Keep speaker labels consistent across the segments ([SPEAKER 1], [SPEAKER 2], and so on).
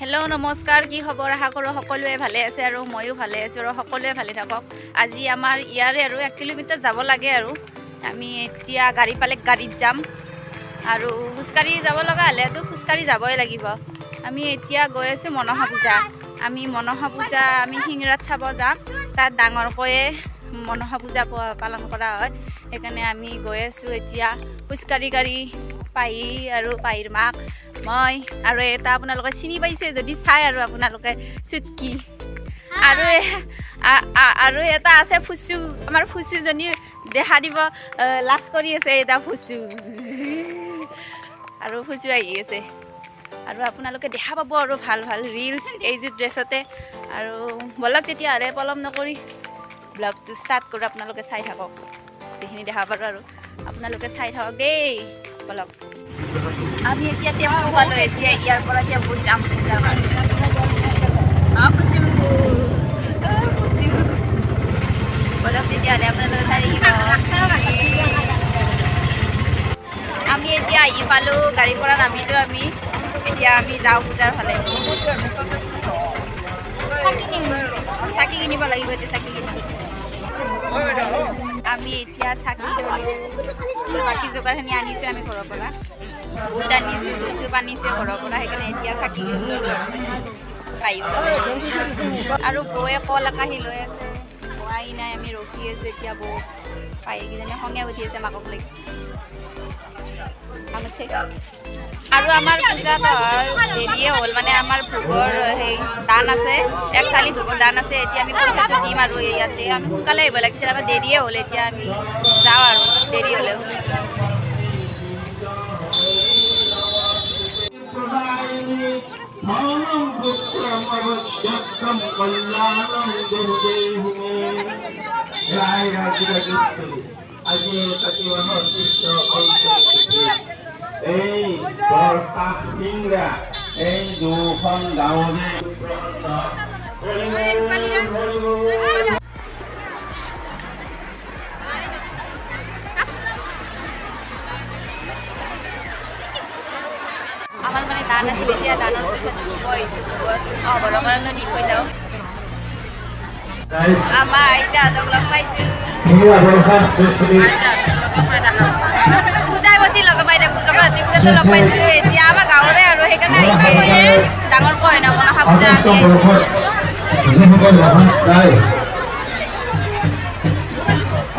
[SPEAKER 1] Hello' নমস্কাৰ, কি খবৰ? আশা কৰোঁ সকলোৱে ভালে আছে আৰু ময়ো ভালে আছোঁ আৰু সকলোৱে ভালে থাকক। আজি আমাৰ ইয়াৰে আৰু 1 কিলোমিটাৰ যাব লাগে আৰু আমি এতিয়া গাড়ী পালে গাড়ীত যাম আৰু খোজকাঢ়ি যাব লগা হ'লেতো খোজকাঢ়ি যাবই লাগিব। আমি এতিয়া গৈ আছোঁ মনসা পূজা। আমি শিঙৰাত চাব যাম। তাত ডাঙৰকৈয়ে মনসা পূজা পালন কৰা হয়। সেইকাৰণে আমি গৈ আছোঁ এতিয়া খোজকাঢ়ি পাহি আৰু পাহিৰ মাক মই আৰু এটা আপোনালোকে চিনি পাইছে যদি চাই আৰু আপোনালোকে চুটকি আৰু এটা আছে ফুচু। আমাৰ ফুচুজনী দেখা দিব লাজ কৰি আছে। এটা ফুচু আৰু ফুচু আহি আছে আৰু আপোনালোকে দেখা পাব আৰু ভাল ভাল ৰিলছ এইযোৰ ড্ৰেছতে। আৰু বলক তেতিয়াহ'লে পলম নকৰি ব্লগটো ষ্টাৰ্ট কৰোঁ। আপোনালোকে চাই থাকক, যিখিনি দেখা পাৰোঁ আৰু আপোনালোকে চাই থাকক দেই। বলক, আমি এতিয়া টেম্পু পালোঁ। এতিয়া ইয়াৰ পৰা টেম্পু যাম পূজাৰ কাৰণে। বলক তেতিয়াহ'লে আপোনালোকে চাই থাকিব। আমি এতিয়া আহি পালোঁ, গাড়ীৰ পৰা নামিলোঁ। এতিয়া আমি যাওঁ পূজাৰ ফালে। চাকি কিনিব লাগিব। এতিয়া চাকি কিনিম। আমি এতিয়া চাকি ল'লোঁ। বাকী যোগাৰখিনি আনিছোঁ আমি ঘৰৰ পৰা। বুট আনিছোঁ, ধূপ আনিছোঁ ঘৰৰ পৰা। সেইকাৰণে এতিয়া চাকি আৰু বৌয়ে কল একাহি লৈ আছে। পোৱাই নাই, আমি ৰখি আছোঁ। এতিয়া বৌ পাহিকেইজনী খঙে উঠি আছে মাকক লাগি। আৰু আমাৰ পূজাত দেৰিয়ে হ'ল, মানে আমাৰ ভোগৰ সেই দান আছে, 1 থালি ভোগৰ দান আছে। এতিয়া আমি পইচাটো দিম আৰু ইয়াতে আমি সোনকালে আহিব লাগিছিল। আমাৰ দেৰিয়ে হ'ল। এতিয়া আমি যাওঁ আৰু দেৰি হ'লেও।
[SPEAKER 2] এই বৰপাক সিংৰা এই দুখন গাঁৱৰে
[SPEAKER 1] আমাৰ মানে দান আছিল। এতিয়া দানৰ পইচাটো দিব আহিছোঁ। ভগৱানক দি থৈ যাওঁ। আমাৰ আইতাহঁতক লগ পাইছোঁ। পূজাৰ প্ৰতি লগ পাই থাকোঁ। জগতী পূজাতো লগ পাইছিলোঁ। এতিয়া আমাৰ গাঁৱৰে আৰু সেইকাৰণে আহিছে। ডাঙৰকৈ হয় ন মনসা পূজা, আমি আহিছোঁ।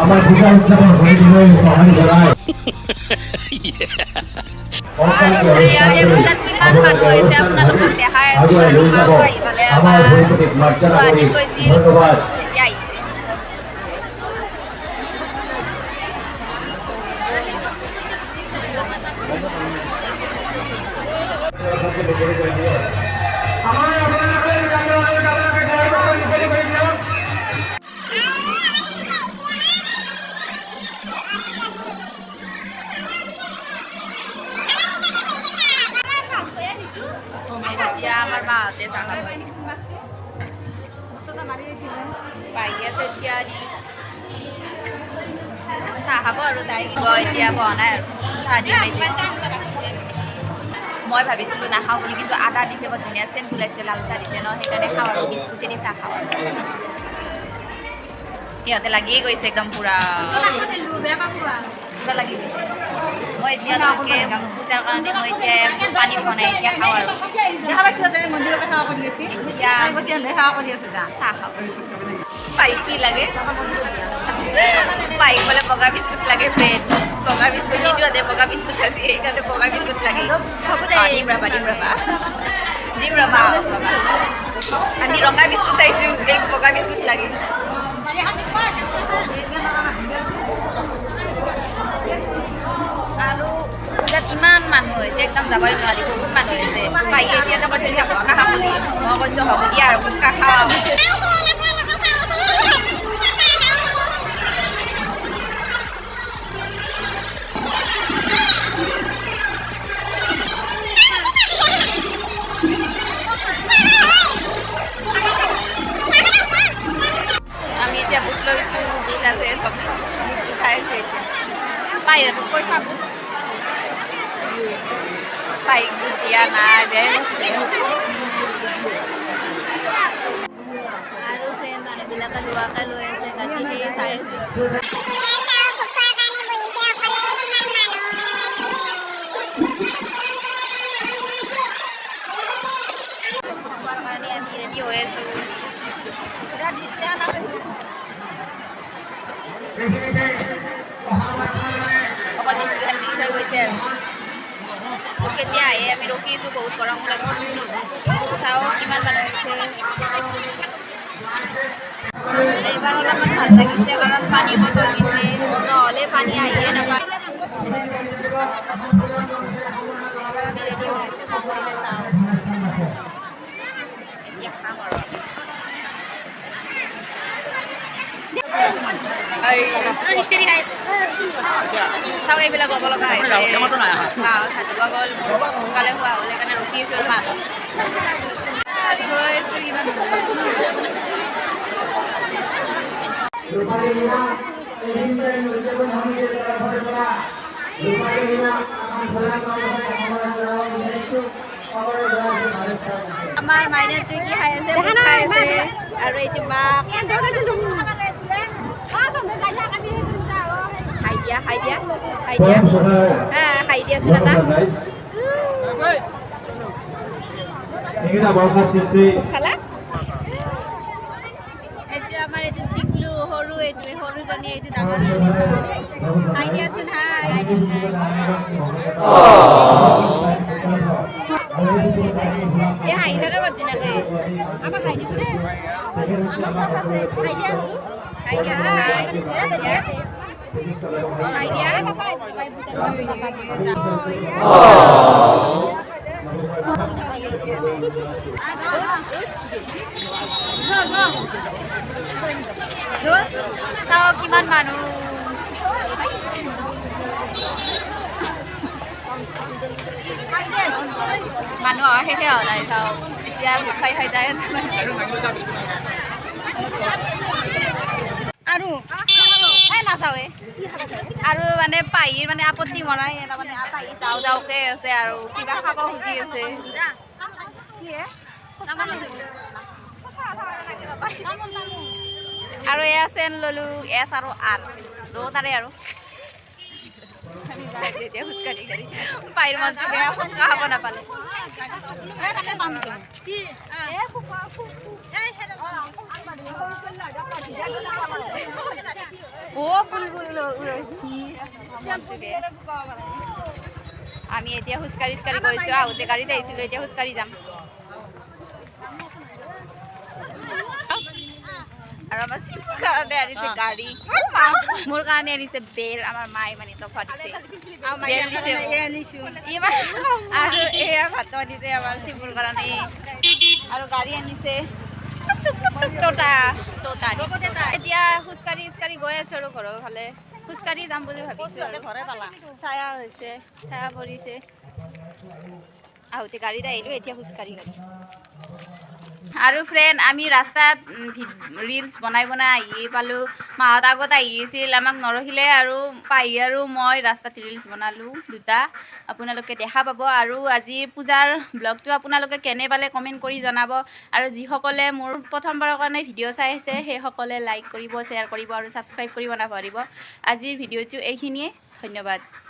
[SPEAKER 2] আমাৰ পূজা উদযাপন কৰিবলৈ সহায় জনায়।
[SPEAKER 1] ইয়াতে পূজাত কিমান মানুহ হৈছে আপোনালোকক দেখাই আছোঁ। আৰু মাও আহি পালে আমাৰ গুৱাহাটীত গৈছিল, এতিয়া আহিছে। এতিয়া আমাৰ মাহঁতে চাহ খাব পাহি আছে। এতিয়া চাহ খাব আৰু তাই এতিয়া পোৱা নাই আৰু চাহ দি ওলাইছে। মই ভাবিছিলোঁ নাখাওঁ বুলি, কিন্তু আদা দিছে, বৰ ধুনীয়া চেণ্ট ওলাইছে, লাল চাহ দিছে ন, সেইকাৰণে খাওঁ আৰু বিস্কুটেদি চাহ খাওঁ আৰু সিহঁতে লাগিয়ে গৈছে একদম পূৰা লাগি গৈছে। মই এতিয়া পূজাৰ কাৰণে মই এতিয়া পানী বনাই এতিয়া খাওঁ আৰু চাহ খাওঁ। পাহিক কি লাগে? পাহিক বোলে বগা বিস্কুট লাগে, ব্ৰেড বগা বিস্কুট নিদিওঁতে বগা বিস্কুট আজি, সেইকাৰণে বগা বিস্কুট লাগে। হ'ব দে, দিম ৰ'বা। আমি ৰঙা বিস্কুট আহিছোঁ, এই বগা বিস্কুট লাগে। আৰু পূজাত ইমান মানুহ হৈছে, একদম যাবই নোৱাৰি, বহুত মানুহ হৈছে। পাহি এতিয়া যাব ধৰিছে ফুচকা খাম বুলি। মই কৈছোঁ হ'ব দিয়া আৰু ফুচকা খাওঁ। আমি এতিয়া বুট লৈছোঁ, বুট আছে, খাই আছোঁ এতিয়া। পাহিহঁতক কৈ চাব, পাহিক বুট দিয়া নাই দে। ঘৰুৱাকৈ লৈ আছে গাজি সেই চাই আছোঁ কাৰণে আমি ৰেডি হৈ আছোঁ অকল ডিচপ্লেখন দি থৈ গৈছে আৰু কেতিয়া আহে আমি ৰখি আছোঁ বহুত গৰমো লাগিছে চাওঁ কিমান মানুহ হৈছে এইবাৰ অলপমান ভাল লাগিছে কাৰণ পানী বটল দিছে নহ'লে পানী আহিয়ে নাপায় আমি ৰেডি হৈ আছোঁ ক'ব দিলে চাওঁ এতিয়া খাম আৰু চাওক এইবিলাক ল'ব লগা হৈছে খাটিব গ'ল সোনকালে খোৱা হ'ল সেইকাৰণে ৰখি আছোঁ আৰু মাহঁত গৈ আছোঁ কিমান আমাৰ মাইনাটো কি খাই আছে খাই আছে আৰু এইটো বাক খাই দিয়া খাই দিয়াচোন এটা ভোক খালা এইটো আমাৰ এইটো টিকলু সৰু এইটো সৰুজনী এইটো ডাঙৰজনী খাই দিয়াচোন এই হাঁহি থাকে বৰ ধুনীয়াকৈ আমাৰ খাই দিব দেই আমাৰ চব আছে খাই দিয়া সৰু খাই দিয়াচোন খাই দিয়া চাওঁ কিমান মানুহ মানুহ শেষে হোৱা নাই চাওঁ এতিয়া ভোক খাই খাই যাই আছে আৰু নাচাৱে আৰু মানে পাহিৰ মানে আপত্তি মৰাই তাৰমানে পাহি যাওঁ যাওঁকে আছে আৰু কিবা খাব খুজি আছে আৰু এয়া চেন ল'লোঁ এছ আৰু আৰ দুটাৰে আৰু এতিয়া খোজকাঢ়ি কাঢ়ি পাহিৰ মঞ্চ খোজকা খাব নাপালে আমি এতিয়া খোজকাঢ়ি গৈছোঁ আহোঁতে গাড়ীত আহিছিলোঁ এতিয়া খোজকাঢ়ি যাম আৰু আমাৰ চিপুৰ কাৰণে আনিছে গাড়ী মোৰ কাৰণে আনিছে বেল আমাৰ মায়ে মানে তফা দিছে বেল দিছে আৰু এয়া ভাত আনিছে আমাৰ চিপুৰ কাৰণে আৰু গাড়ী আনিছে এতিয়া খোজকাঢ়ি গৈ আছোঁ আৰু ঘৰৰ ফালে খোজকাঢ়ি যাম বুলি ভাবিছোঁ ঘৰে পালা ছায়া হৈছে ছায়া পৰিছে আহোঁতে গাড়ীত আহিলোঁ এতিয়া খোজকাঢ়ি আৰু ফ্ৰেণ্ড আমি ৰাস্তাত ৰিলচ বনাই আহি পালোঁ মাহঁত আগত আহি আছিল আমাক নৰখিলে আৰু পাহি আৰু মই ৰাস্তাত ৰিলচ বনালোঁ দুটা আপোনালোকে দেখা পাব আৰু আজিৰ পূজাৰ ব্লগটো আপোনালোকে কেনে পালে কমেণ্ট কৰি জনাব আৰু যিসকলে মোৰ প্ৰথমবাৰৰ কাৰণে ভিডিঅ' চাই আছে সেইসকলে লাইক কৰিব শ্বেয়াৰ কৰিব আৰু ছাবস্ক্ৰাইব কৰিব নাপাহৰিব আজিৰ ভিডিঅ'টো এইখিনিয়ে ধন্যবাদ।